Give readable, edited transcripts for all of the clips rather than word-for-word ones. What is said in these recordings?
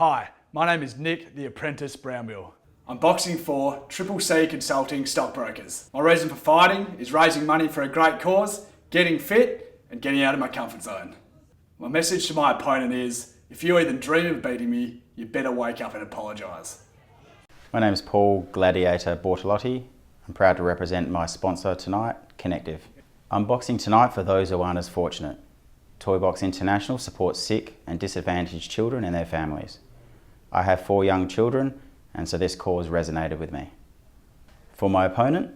Hi, my name is Nick, the Apprentice Brownbill. I'm boxing for RQCC Consulting Stockbrokers. My reason for fighting is raising money for a great cause, getting fit, and getting out of my comfort zone. My message to my opponent is, if you even dream of beating me, you better wake up and apologise. My name is Paul Gladiator Bortolotti. I'm proud to represent my sponsor tonight, Connective. I'm boxing tonight for those who aren't as fortunate. Toy Box International supports sick and disadvantaged children and their families. I have 4 young children, and so this cause resonated with me. For my opponent,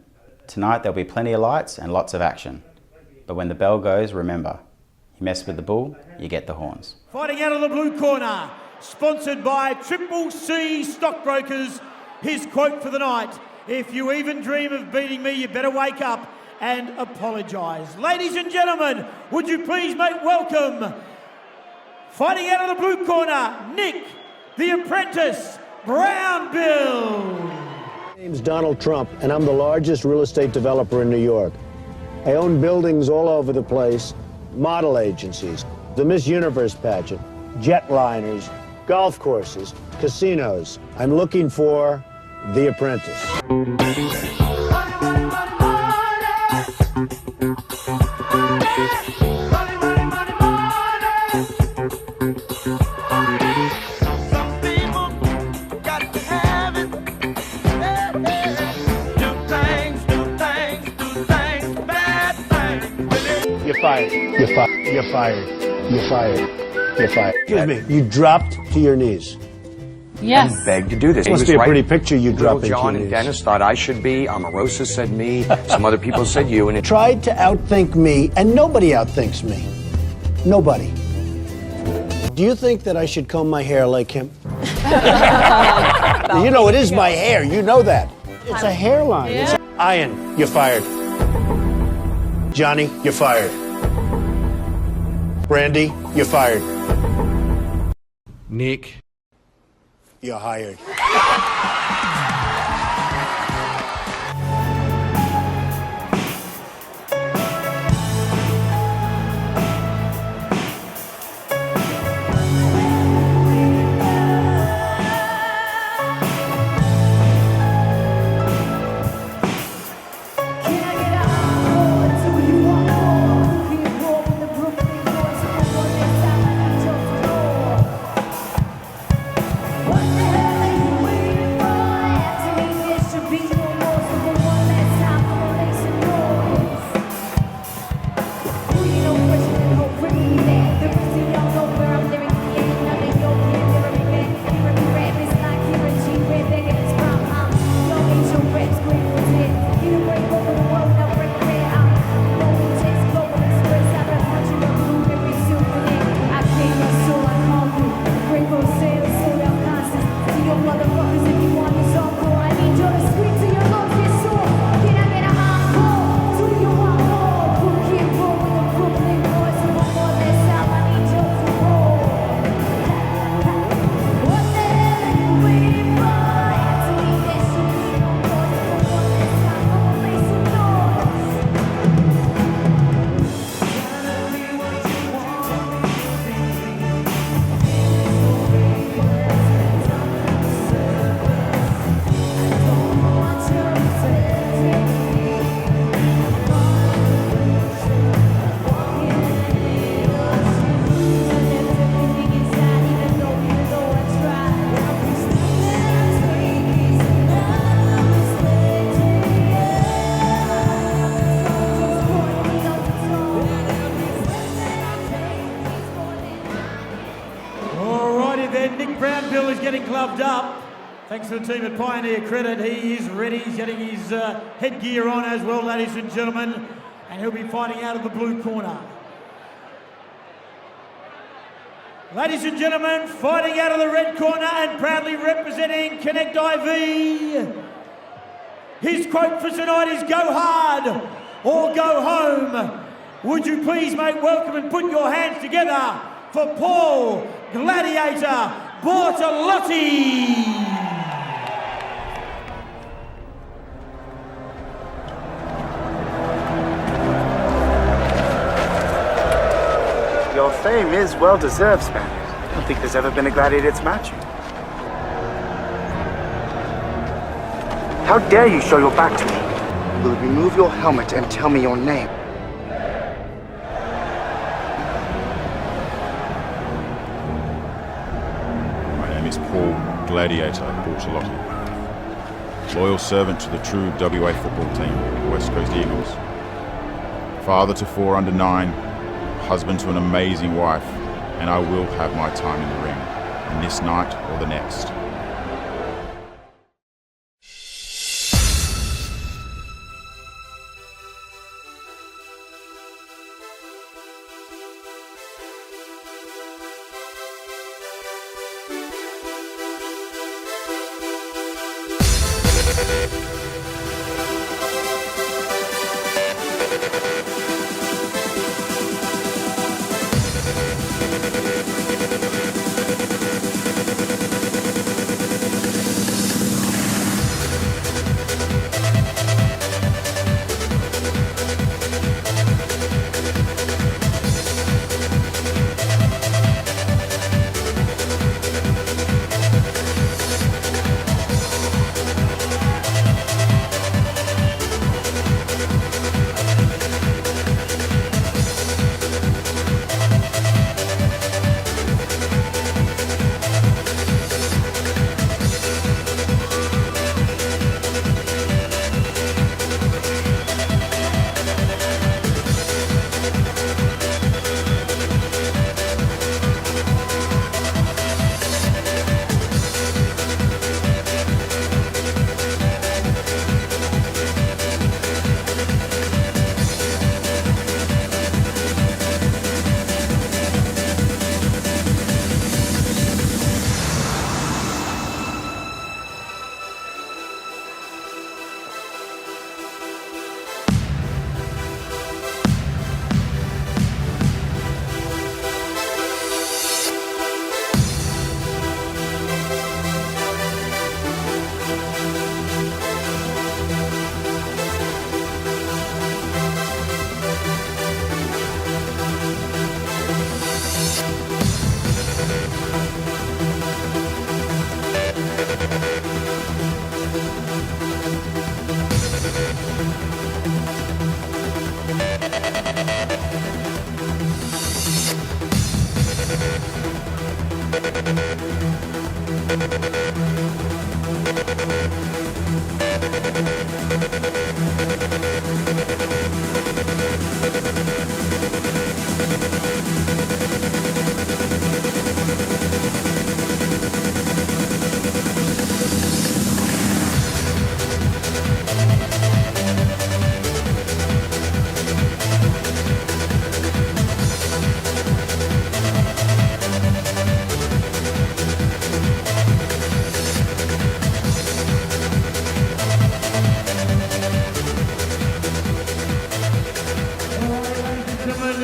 tonight there'll be plenty of lights and lots of action. But when the bell goes, remember, you mess with the bull, you get the horns. Fighting out of the blue corner, sponsored by RQCC Stockbrokers, his quote for the night: "If you even dream of beating me, you better wake up and apologise." Ladies and gentlemen, would you please make welcome, fighting out of the blue corner, Nick, the Apprentice, Brownbill. My name's Donald Trump, and I'm the largest real estate developer in New York. I own buildings all over the place, model agencies, the Miss Universe pageant, jetliners, golf courses, casinos. I'm looking for the Apprentice. You're fired. You're fired. You're fired. You're fired. You're fired. Excuse me. You dropped to your knees. Yes. And begged to do this. It must be a pretty picture you dropped into your John knees. and Dennis thought I should be. Omarosa said me. Some other people said you. And it Tried to outthink me, and nobody outthinks me. Nobody. Do you think that I should comb my hair like him? You know, it is my hair. You know that. It's a hairline. Yeah. Ian, you're fired. Johnny, you're fired. Brandy, you're fired. Nick, You're hired. Nick Brownbill is getting gloved up. Thanks to the team at Pioneer Credit. He is ready. He's getting his headgear on as well, ladies and gentlemen. And he'll be fighting out of the blue corner. Ladies and gentlemen, fighting out of the red corner and proudly representing Connect IV. His quote for tonight is "Go hard or go home." Would you please make welcome and put your hands together for Paul Gladiator Bortolotti. Your fame is well-deserved, Spaniard. I don't think there's ever been a gladiator to match you. How dare you show your back to me? Will you remove your helmet and tell me your name? My name is Paul Gladiator Bortolotti. Loyal servant to the true WA football team, the West Coast Eagles. Father to 4 under 9, husband to an amazing wife, and I will have my time in the ring, on this night or the next.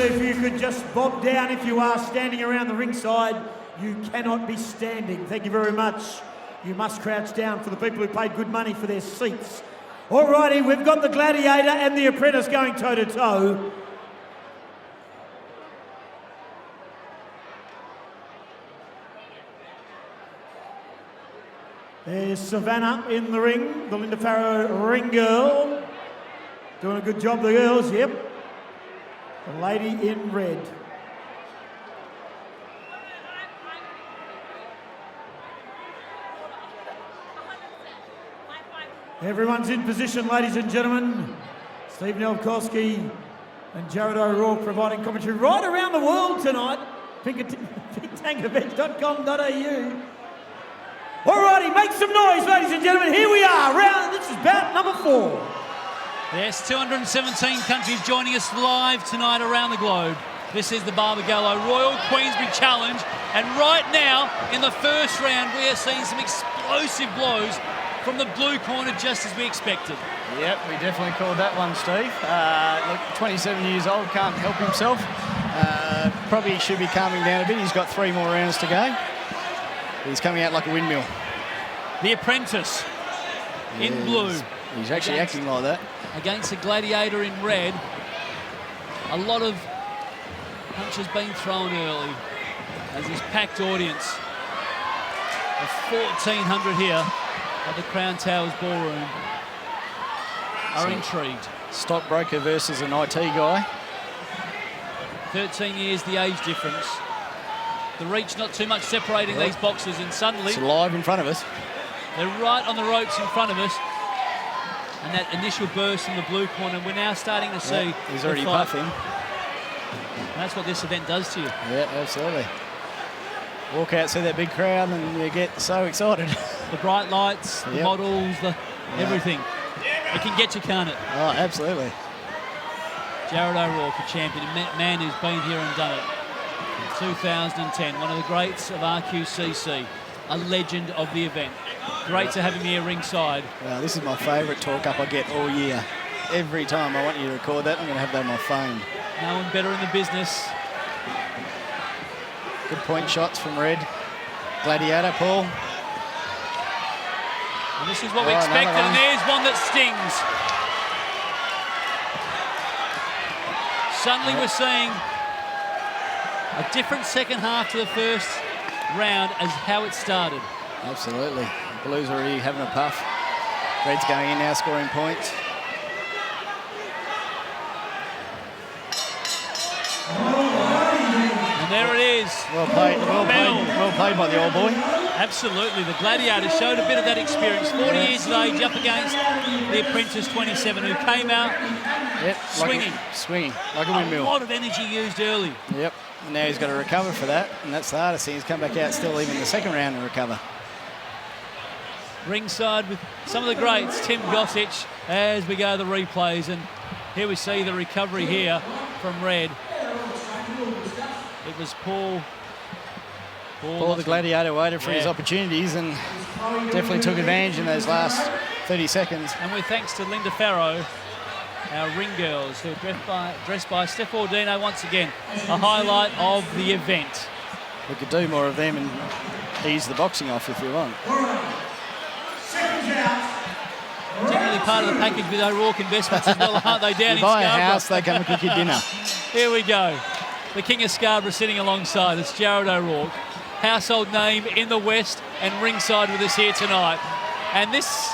If you could just bob down if you are standing around the ringside, you cannot be standing. Thank you very much. You must crouch down for the people who paid good money for their seats. Alrighty, we've got the Gladiator and the Apprentice going toe-to-toe. There's Savannah in the ring, the Linda Farrow ring girl. Doing a good job, the girls, yep. The lady in red. Everyone's in position, ladies and gentlemen. Steve Nelkowski and Jared O'Rourke providing commentary right around the world tonight. pinktankerveg.com.au. Alrighty, make some noise, ladies and gentlemen. Here we are. This is bout number 4. Yes, 217 countries joining us live tonight around the globe. This is the Barbagallo Royal Queensberry Challenge, and right now, in the first round, we are seeing some explosive blows from the blue corner, just as we expected. Yep, we definitely called that one, Steve. Look, 27 years old, can't help himself. Probably should be calming down a bit. He's got 3 more rounds to go. He's coming out like a windmill. The Apprentice in blue. He's actually acting like that. Against the Gladiator in red. A lot of punches being thrown early as this packed audience of 1,400 here at the Crown Towers Ballroom. are intrigued. Stockbroker versus an IT guy. 13 years the age difference. The reach not too much separating these boxers, and suddenly It's live in front of us. they're right on the ropes in front of us. And that initial burst in the blue corner, we're now starting to see. He's the already fight. puffing. And that's what this event does to you. Yeah, absolutely. Walk out, see that big crowd, and you get so excited. The bright lights, the models, everything. It can get you, can't it? Oh, absolutely. Jared O'Rourke, a champion, a man who's been here and done it. 2010, one of the greats of RQCC, a legend of the event. Great to have him here ringside. Well, this is my favourite talk-up I get all year. Every time I want you to record that, I'm going to have that on my phone. No one better in the business. Good point shots from Red. Gladiator, Paul. And this is what we expected, and there's one that stings. Suddenly we're seeing a different second half to the first round as how it started. Absolutely. The Blues already having a puff. Red's going in now, scoring points. And there it is. Well played by the old boy. Absolutely. The Gladiator showed a bit of that experience. 40 years of age up against the Apprentice 27, who came out swinging. Swinging, like a A windmill. lot of energy used early. Yep. And now he's got to recover for that, and that's the hardest thing. He's come back out still even the second round to recover. Ringside with some of the greats, Tim Gossage, as we go to the replays, and here we see the recovery here from Red. It was Paul The Gladiator waited for his opportunities and definitely took advantage in those last 30 seconds. And with thanks to Linda Farrow, our ring girls, who are dressed by Steph Ordino once again, a highlight of the event. We could do more of them and ease the boxing off if you want. Generally part of the package with O'Rourke Investments as well, aren't they, down in buy Scarborough? a house, they come and cook your dinner. Here we go. The King of Scarborough sitting alongside us, Jared O'Rourke. Household name in the West and ringside with us here tonight. And this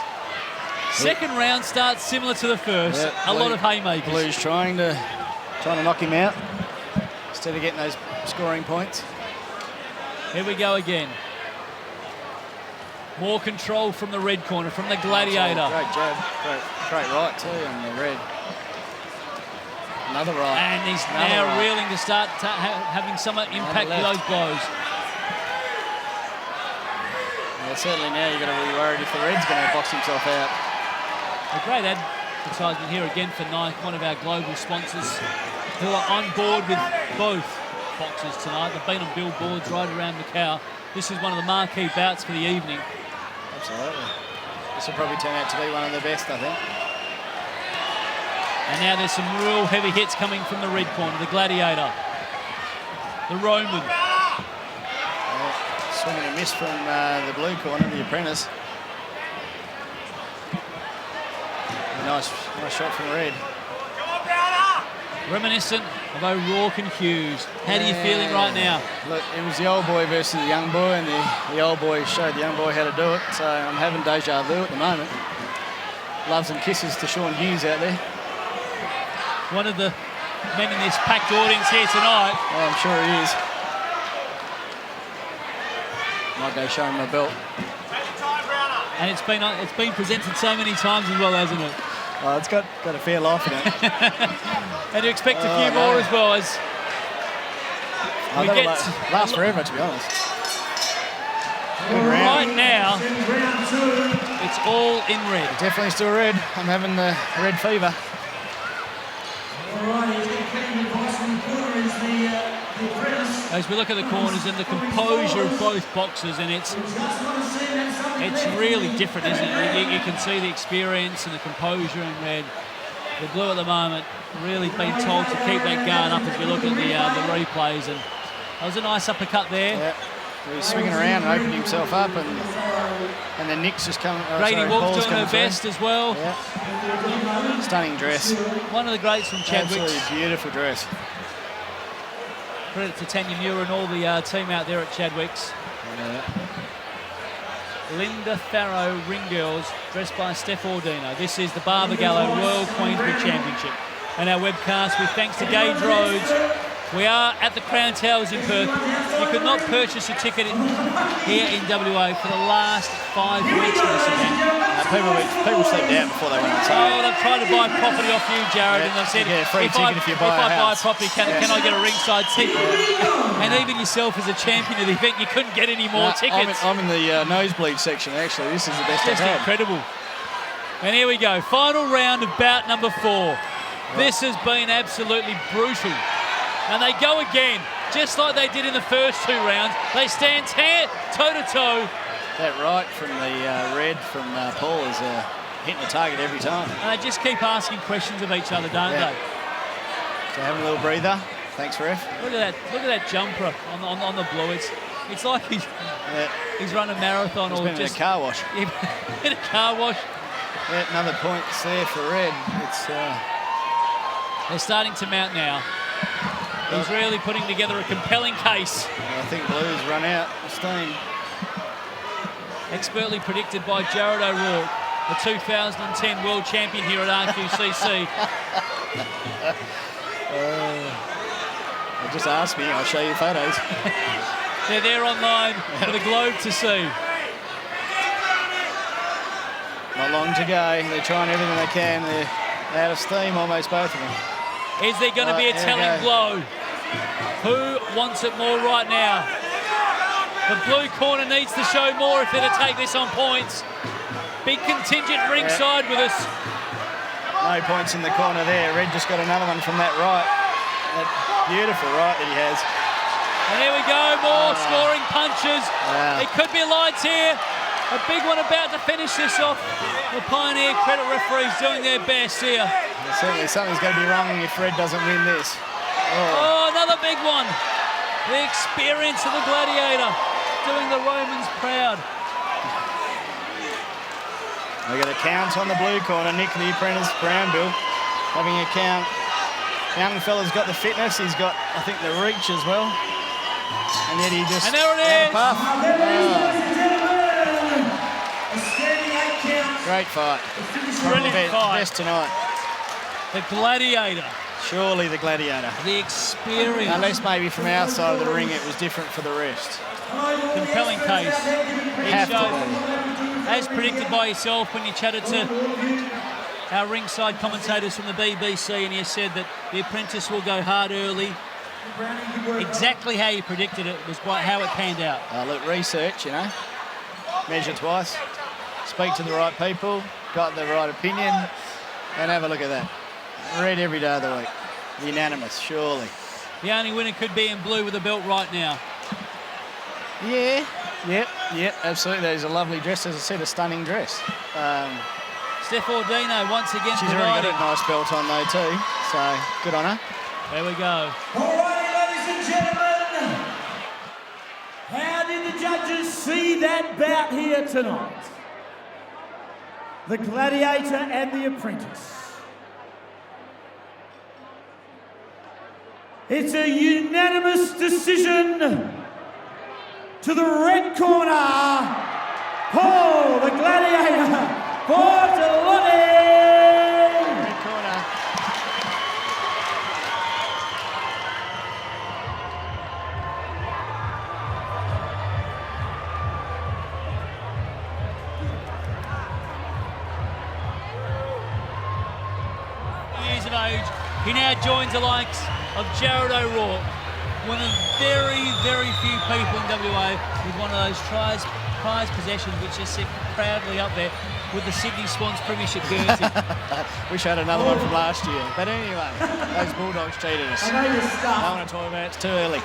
second round starts similar to the first. Yep, a lot of haymakers. Blues trying to knock him out instead of getting those scoring points. Here we go again. More control from the red corner, from the Gladiator. Great jab, great right too on the Red. Another right. And he's now reeling to start having some impact with those blows. Yeah, certainly now you've got to be worried if the Red's going to box himself out. A great advertisement here again for Nike, one of our global sponsors, who are on board with both boxers tonight. They've been on billboards right around Macau. This is one of the marquee bouts for the evening. Absolutely. This will probably turn out to be one of the best, I think. And now there's some real heavy hits coming from the red corner, the Gladiator, the Roman. Swing and a miss from the blue corner, the Apprentice. Nice shot from Red. Reminiscent of O'Rourke and Hughes. How are you feeling right now? Look, it was the old boy versus the young boy, and the old boy showed the young boy how to do it. So I'm having deja vu at the moment. Loves and kisses to Sean Hughes out there. One of the men in this packed audience here tonight. Oh, I'm sure he is. Might go show him a belt. And it's been presented so many times as well, hasn't it? Oh, it's got a fair life in it. And you expect a few more as well as we get last forever, to be honest. Right now, it's all in red. Definitely still red. I'm having the red fever. As we look at the corners and the composure of both boxers, and it's really different, isn't it? You can see the experience and the composure in red. The blue at the moment really been told to keep that guard up as we look at the replays, and that was a nice uppercut there. Yeah. He's swinging around and opening himself up, and then Nick's just coming. Grady Wolf's doing her best as well. Yeah. Stunning dress. One of the greats from Chadwick. Absolutely beautiful dress. Credit to Tanya Muir and all the team out there at Chadwick's. Yeah. Linda Farrow Ring Girls, dressed by Steph Ordino. This is the Barbagallo Royal Queensbury Championship. And our webcast with thanks to Gage Roads. We are at the Crown Towers in Perth. You could not purchase a ticket here in WA for the last 5 weeks of this event. People slipped out before they went on sale. Oh, they've tried to buy property off you, Jared, and they've said, free ticket if you buy a house. property, can I get a ringside seat? And even yourself as a champion of the event, you couldn't get any more tickets. I'm in the nosebleed section, actually. This is the best I've had. Incredible. And here we go, final round of bout number 4. This has been absolutely brutal. And they go again, just like they did in the first 2 rounds. They stand toe-to-toe. That right from the red from Paul is hitting the target every time. And they just keep asking questions of each other, don't they? So having a little breather. Thanks, ref. Look at that jumper on the blue. It's like he's run a marathon or just in a car wash. In a car wash. Yeah, another point there for red. They're starting to mount now. He's really putting together a compelling case. I think blue's run out of steam. Expertly predicted by Jared O'Rourke, the 2010 world champion here at RQCC. Just ask me, I'll show you photos. They're there online for the globe to see. Not long to go. They're trying everything they can. They're out of steam, almost both of them. Is there going to be a telling blow? Who wants it more right now? The blue corner needs to show more if they're to take this on points. Big contingent ringside with us. No points in the corner there. Red just got another one from that right. That beautiful right that he has. And here we go, more scoring punches. Wow. It could be lights here. A big one about to finish this off. The Pioneer Credit referees doing their best here. Certainly something's going to be wrong if Red doesn't win this. Oh, another big one. The experience of the Gladiator doing the Romans proud. They got a count on the blue corner. Nick, the Apprentice, Brownbill, having a count. Young fella's got the fitness. He's got, I think, the reach as well. And yet he just... And there it is. Great fight. Brilliant fight. Best tonight. The Gladiator. Surely the Gladiator. The experience. Unless maybe from our side of the ring it was different for the rest. Compelling case. Have to be. As predicted by yourself when you chatted to our ringside commentators from the BBC, and you said that the Apprentice will go hard early. Exactly how you predicted it was how it panned out. Look, research, you know. Measure twice. Speak to the right people. Got the right opinion. And have a look at that. Red every day of the week. Unanimous, surely. The only winner could be in blue with the belt right now. Yeah. Yep, absolutely. That is a lovely dress. As I said, a stunning dress. Steph Ordino once again she's already got a nice belt on though too, so good on her. There we go. All right, ladies and gentlemen, how did the judges see that bout here tonight? The Gladiator and the Apprentice. It's a unanimous decision to the red corner, Paul, the Gladiator, Bortolotti! Red corner. Years of age, he now joins the likes of Jared O'Rourke, one of very, very few people in WA with one of those prize possessions which just sit proudly up there with the Sydney Swans Premiership Guernsey. Wish I had another one from last year. But anyway, those Bulldogs cheated us. I don't want to talk about it. It's too early.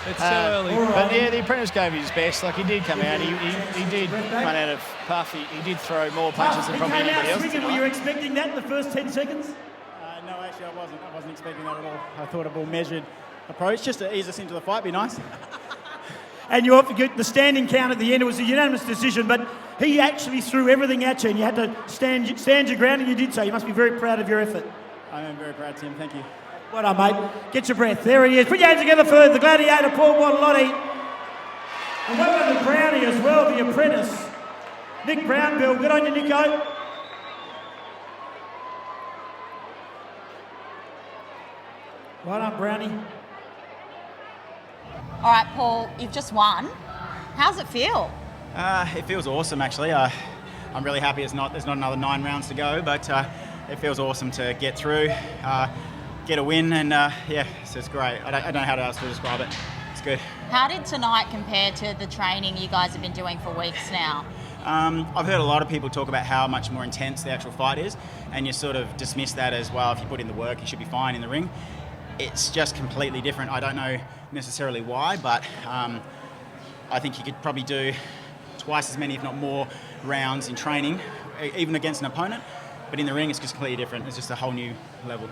It's too early. But yeah, the Apprentice gave his best. Like, he did come out. He did run out of puff. He did throw more punches than probably anybody else tonight. Were you expecting that in the first 10 seconds? No, actually I wasn't. I wasn't expecting that at all. I thought a more measured approach, just to ease us into the fight, be nice. And you often get the standing count at the end. It was a unanimous decision, but he actually threw everything at you, and you had to stand your ground, and you did so. You must be very proud of your effort. I am very proud, Tim. Thank you. Well done, mate. Get your breath. There he is. Put your hands together for the Gladiator, Paul Bortolotti. And well done to Brownie as well, the Apprentice. Nick Brownbill, good on you, Nico. Right on, Brownie. All right, Paul, you've just won. How's it feel? It feels awesome, actually. I'm really happy there's not another 9 rounds to go, but it feels awesome to get through, get a win, and yeah, so it's great. I don't know how else to describe it. It's good. How did tonight compare to the training you guys have been doing for weeks now? I've heard a lot of people talk about how much more intense the actual fight is, and you sort of dismiss that as, well, if you put in the work, you should be fine in the ring. It's just completely different. I don't know necessarily why, but I think you could probably do twice as many, if not more, rounds in training, even against an opponent. But in the ring, it's just completely different. It's just a whole new level.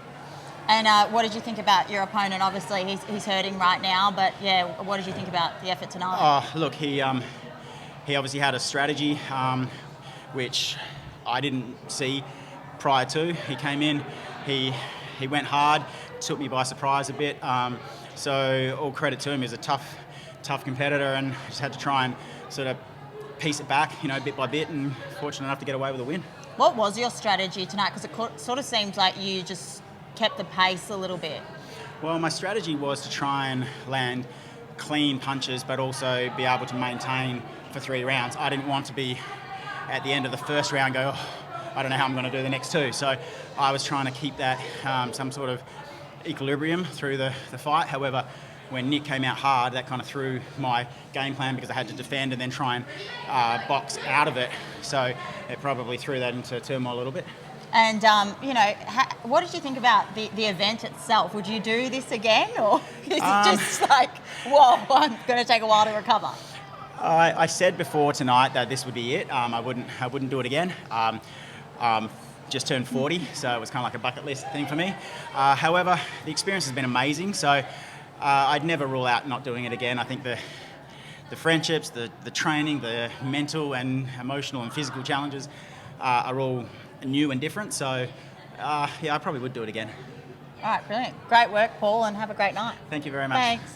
And what did you think about your opponent? Obviously, he's hurting right now, but yeah, what did you think about the effort tonight? Oh, look, he obviously had a strategy, which I didn't see prior to. He came in, he went hard, took me by surprise a bit. So all credit to him. He's a tough competitor, and just had to try and sort of piece it back, bit by bit, and fortunate enough to get away with a win. What was your strategy tonight? Because it sort of seems like you just kept the pace a little bit. Well, my strategy was to try and land clean punches, but also be able to maintain for 3 rounds. I didn't want to be at the end of the first round go, oh, I don't know how I'm going to do the next 2. So I was trying to keep that some sort of equilibrium through the fight. However, when Nick came out hard, that kind of threw my game plan, because I had to defend and then try and box out of it. So it probably threw that into turmoil a little bit. And, what did you think about the event itself? Would you do this again, or is it just like, whoa, I'm going to take a while to recover? I said before tonight that this would be it. I wouldn't do it again. Just turned 40, so it was kind of like a bucket list thing for me. However, the experience has been amazing, so I'd never rule out not doing it again. I think the friendships, the training, the mental and emotional and physical challenges are all new and different, so yeah, I probably would do it again. All right, brilliant. Great work, Paul, and have a great night. Thank you very much. Thanks.